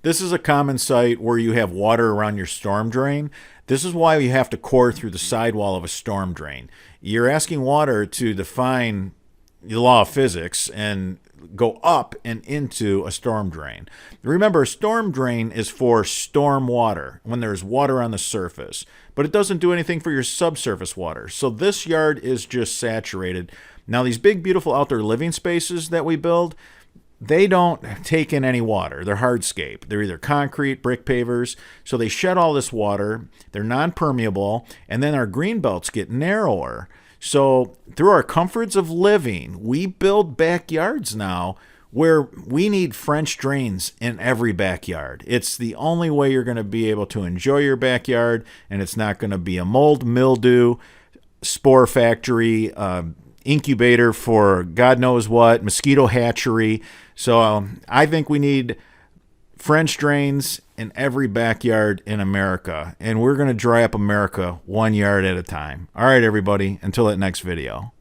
This is a common site where you have water around your storm drain. This is why you have to core through the sidewall of a storm drain. You're asking water to define the law of physics and go up and into a storm drain. Remember, a storm drain is for storm water, when there's water on the surface, but it doesn't do anything for your subsurface water. So this yard is just saturated. Now, these big, beautiful outdoor living spaces that we build, they don't take in any water. They're hardscape. They're either concrete, brick pavers, so they shed all this water. They're non-permeable, and then our green belts get narrower. So through our comforts of living, we build backyards now where we need French drains in every backyard. It's the only way you're going to be able to enjoy your backyard, and it's not going to be a mold, mildew, spore factory, incubator for God knows what, mosquito hatchery. So I think we need French drains in every backyard in America, and we're going to dry up America 1 yard at a time. All right, everybody, until that next video.